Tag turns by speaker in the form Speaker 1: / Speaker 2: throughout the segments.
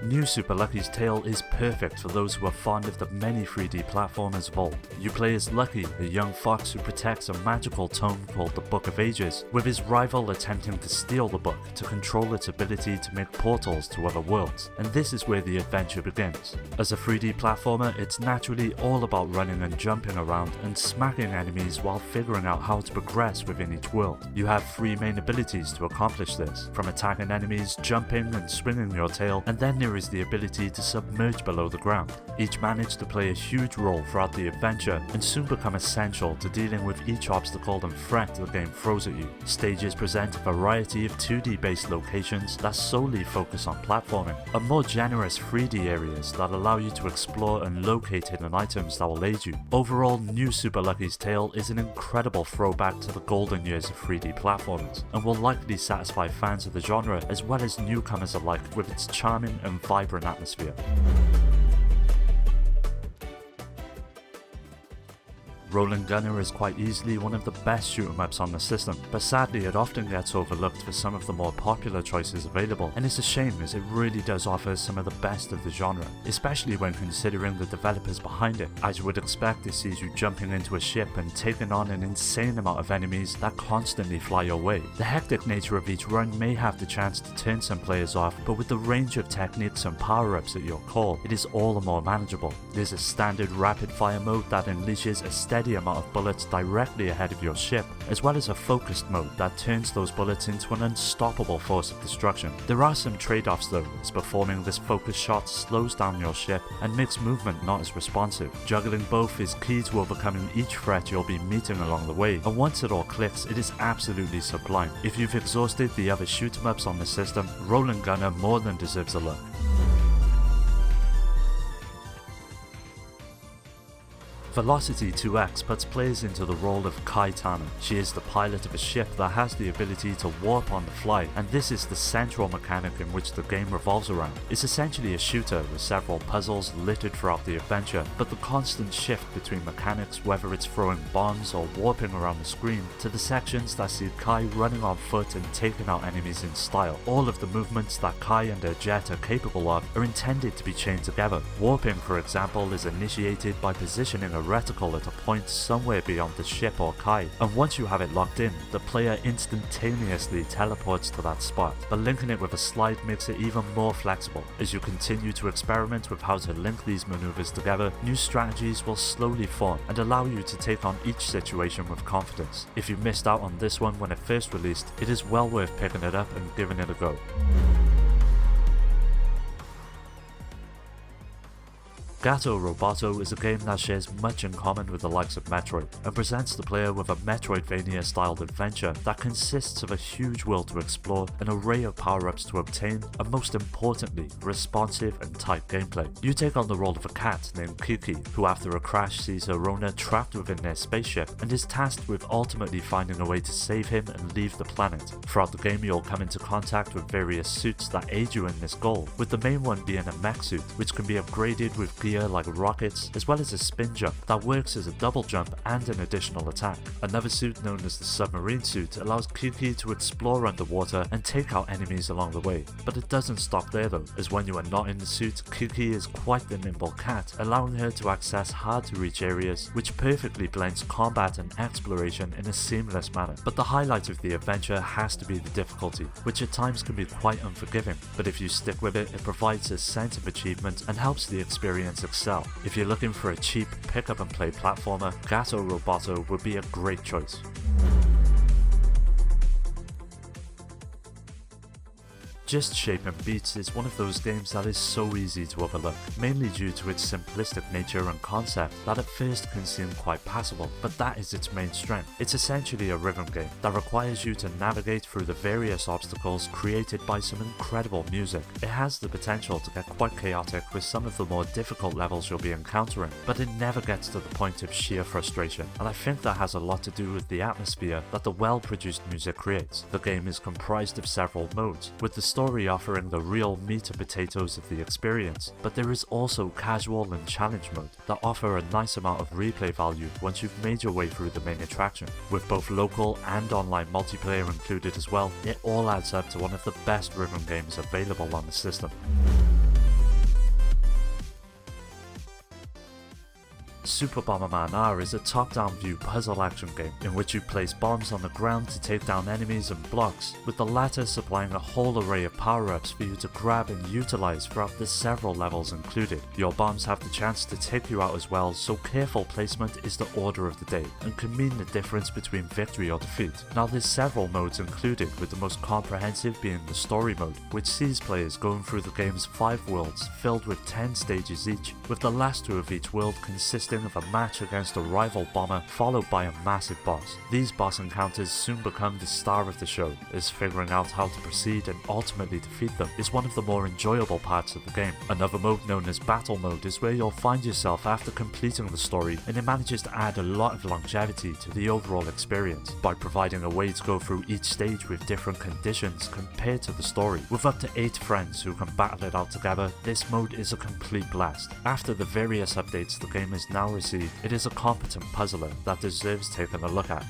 Speaker 1: New Super Lucky's Tale is perfect for those who are fond of the many 3D platformers of old. You play as Lucky, a young fox who protects a magical tome called the Book of Ages, with his rival attempting to steal the book to control its ability to make portals to other worlds, and this is where the adventure begins. As a 3D platformer, it's naturally all about running and jumping around and smacking enemies while figuring out how to progress within each world. You have three main abilities to accomplish this, from attacking enemies, jumping and swinging your tail, and then there is the ability to submerge below the ground. Each manage to play a huge role throughout the adventure and soon become essential to dealing with each obstacle and threat the game throws at you. Stages present a variety of 2D based locations that solely focus on platforming, and more generous 3D areas that allow you to explore and locate hidden items that will aid you. Overall, New Super Lucky's Tale is an incredible throwback to the golden years of 3D platformers, and will likely satisfy fans of the genre as well as newcomers alike with its charming and vibrant atmosphere. Rolling Gunner is quite easily one of the best shoot 'em ups on the system, but sadly it often gets overlooked for some of the more popular choices available, and it's a shame as it really does offer some of the best of the genre, especially when considering the developers behind it. As you would expect, it sees you jumping into a ship and taking on an insane amount of enemies that constantly fly your way. The hectic nature of each run may have the chance to turn some players off, but with the range of techniques and power-ups at your call, it is all the more manageable. There's a standard rapid fire mode that unleashes a steady amount of bullets directly ahead of your ship, as well as a focused mode that turns those bullets into an unstoppable force of destruction. There are some trade-offs though, as performing this focused shot slows down your ship and makes movement not as responsive. Juggling both is key to overcoming each threat you'll be meeting along the way, and once it all clicks, it is absolutely sublime. If you've exhausted the other shoot 'em ups on the system, Rolling Gunner more than deserves a look. Velocity 2X puts players into the role of Kai Tana. She is the pilot of a ship that has the ability to warp on the fly, and this is the central mechanic in which the game revolves around. It's essentially a shooter with several puzzles littered throughout the adventure, but the constant shift between mechanics, whether it's throwing bombs or warping around the screen, to the sections that see Kai running on foot and taking out enemies in style. All of the movements that Kai and her jet are capable of are intended to be chained together. Warping, for example, is initiated by positioning a reticle at a point somewhere beyond the ship or Kai, and once you have it locked in, the player instantaneously teleports to that spot, but linking it with a slide makes it even more flexible. As you continue to experiment with how to link these maneuvers together, new strategies will slowly form and allow you to take on each situation with confidence. If you missed out on this one when it first released, it is well worth picking it up and giving it a go. Gato Roboto is a game that shares much in common with the likes of Metroid, and presents the player with a Metroidvania-styled adventure that consists of a huge world to explore, an array of power-ups to obtain, and most importantly, responsive and tight gameplay. You take on the role of a cat named Kiki, who after a crash sees her owner trapped within their spaceship, and is tasked with ultimately finding a way to save him and leave the planet. Throughout the game you'll come into contact with various suits that aid you in this goal, with the main one being a mech suit, which can be upgraded with gear like rockets, as well as a spin jump that works as a double jump and an additional attack. Another suit known as the submarine suit allows Kiki to explore underwater and take out enemies along the way. But it doesn't stop there though, as when you are not in the suit, Kiki is quite the nimble cat, allowing her to access hard to reach areas, which perfectly blends combat and exploration in a seamless manner. But the highlight of the adventure has to be the difficulty, which at times can be quite unforgiving, but if you stick with it, it provides a sense of achievement and helps the experience excel. If you're looking for a cheap pick up and play platformer, Gato Roboto would be a great choice. Just Shaping Beats is one of those games that is so easy to overlook, mainly due to its simplistic nature and concept that at first can seem quite passable, but that is its main strength. It's essentially a rhythm game that requires you to navigate through the various obstacles created by some incredible music. It has the potential to get quite chaotic with some of the more difficult levels you'll be encountering, but it never gets to the point of sheer frustration, and I think that has a lot to do with the atmosphere that the well-produced music creates. The game is comprised of several modes, with the story offering the real meat and potatoes of the experience, but there is also casual and challenge mode that offer a nice amount of replay value once you've made your way through the main attraction. With both local and online multiplayer included as well, it all adds up to one of the best rhythm games available on the system. Super Bomberman R is a top-down view puzzle action game in which you place bombs on the ground to take down enemies and blocks, with the latter supplying a whole array of power-ups for you to grab and utilize throughout the several levels included. Your bombs have the chance to take you out as well, so careful placement is the order of the day and can mean the difference between victory or defeat. Now there's several modes included, with the most comprehensive being the story mode, which sees players going through the game's 5 worlds filled with 10 stages each, with the last 2 of each world consisting of a match against a rival bomber followed by a massive boss. These boss encounters soon become the star of the show, as figuring out how to proceed and ultimately defeat them is one of the more enjoyable parts of the game. Another mode known as battle mode is where you'll find yourself after completing the story, and it manages to add a lot of longevity to the overall experience by providing a way to go through each stage with different conditions compared to the story. With up to 8 friends who can battle it out together, this mode is a complete blast. After the various updates the game has now received, it is a competent puzzler that deserves taking a look at.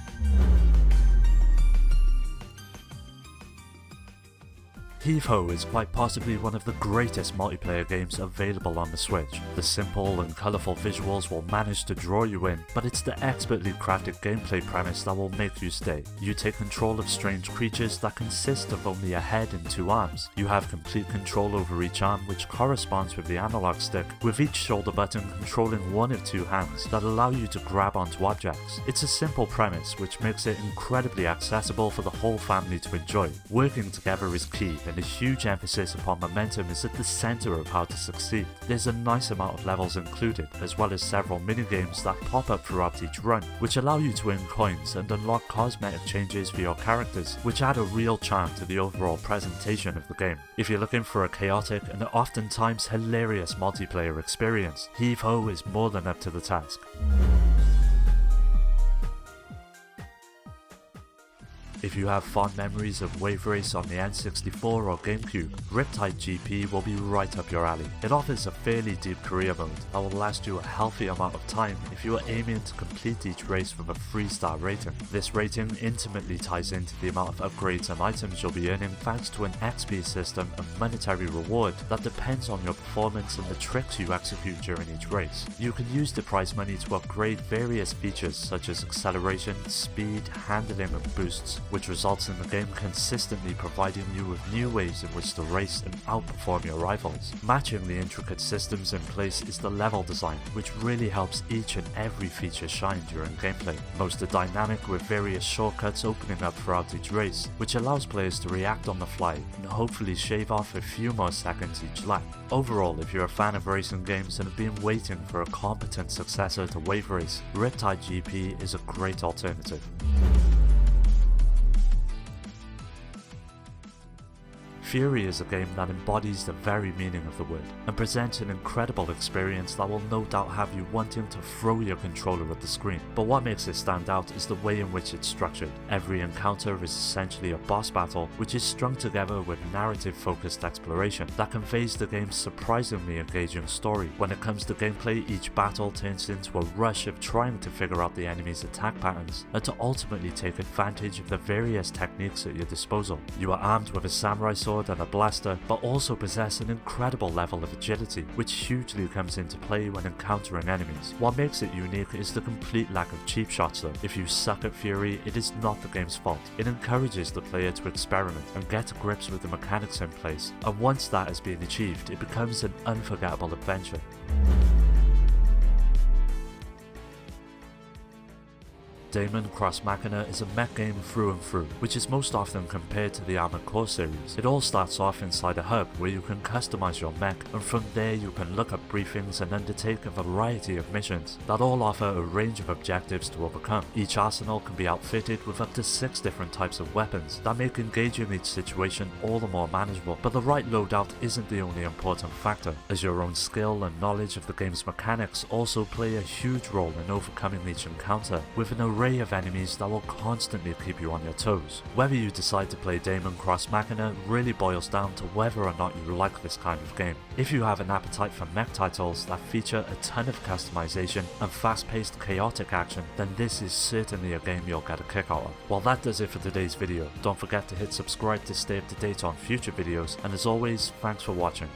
Speaker 1: Heave-Ho is quite possibly one of the greatest multiplayer games available on the Switch. The simple and colourful visuals will manage to draw you in, but it's the expertly crafted gameplay premise that will make you stay. You take control of strange creatures that consist of only a head and 2 arms. You have complete control over each arm, which corresponds with the analog stick, with each shoulder button controlling one of 2 hands that allow you to grab onto objects. It's a simple premise which makes it incredibly accessible for the whole family to enjoy. Working together is key, and a huge emphasis upon momentum is at the centre of how to succeed. There's a nice amount of levels included, as well as several minigames that pop up throughout each run, which allow you to earn coins and unlock cosmetic changes for your characters, which add a real charm to the overall presentation of the game. If you're looking for a chaotic and oftentimes hilarious multiplayer experience, Heave-Ho is more than up to the task. If you have fond memories of Wave Race on the N64 or GameCube, Riptide GP will be right up your alley. It offers a fairly deep career mode that will last you a healthy amount of time if you are aiming to complete each race with a 3-star rating. This rating intimately ties into the amount of upgrades and items you'll be earning thanks to an XP system and monetary reward that depends on your performance and the tricks you execute during each race. You can use the prize money to upgrade various features such as acceleration, speed, handling and boosts, which results in the game consistently providing you with new ways in which to race and outperform your rivals. Matching the intricate systems in place is the level design, which really helps each and every feature shine during gameplay. Most are dynamic, with various shortcuts opening up throughout each race, which allows players to react on the fly and hopefully shave off a few more seconds each lap. Overall, if you're a fan of racing games and have been waiting for a competent successor to Wave Race, Riptide GP is a great alternative. Fury is a game that embodies the very meaning of the word, and presents an incredible experience that will no doubt have you wanting to throw your controller at the screen. But what makes it stand out is the way in which it's structured. Every encounter is essentially a boss battle, which is strung together with narrative-focused exploration that conveys the game's surprisingly engaging story. When it comes to gameplay, each battle turns into a rush of trying to figure out the enemy's attack patterns, and to ultimately take advantage of the various techniques at your disposal. You are armed with a samurai sword and a blaster, but also possess an incredible level of agility, which hugely comes into play when encountering enemies. What makes it unique is the complete lack of cheap shots though. If you suck at Fury, it is not the game's fault. It encourages the player to experiment and get to grips with the mechanics in place, and once that has been achieved, it becomes an unforgettable adventure. Daemon X Machina is a mech game through and through, which is most often compared to the Armored Core series. It all starts off inside a hub where you can customize your mech, and from there you can look up briefings and undertake a variety of missions that all offer a range of objectives to overcome. Each arsenal can be outfitted with up to 6 different types of weapons that make engaging each situation all the more manageable, but the right loadout isn't the only important factor, as your own skill and knowledge of the game's mechanics also play a huge role in overcoming each encounter, with an array of enemies that will constantly keep you on your toes. Whether you decide to play Daemon X Machina really boils down to whether or not you like this kind of game. If you have an appetite for mech titles that feature a ton of customization and fast-paced chaotic action, then this is certainly a game you'll get a kick out of. Well, that does it for today's video. Don't forget to hit subscribe to stay up to date on future videos, and as always, thanks for watching.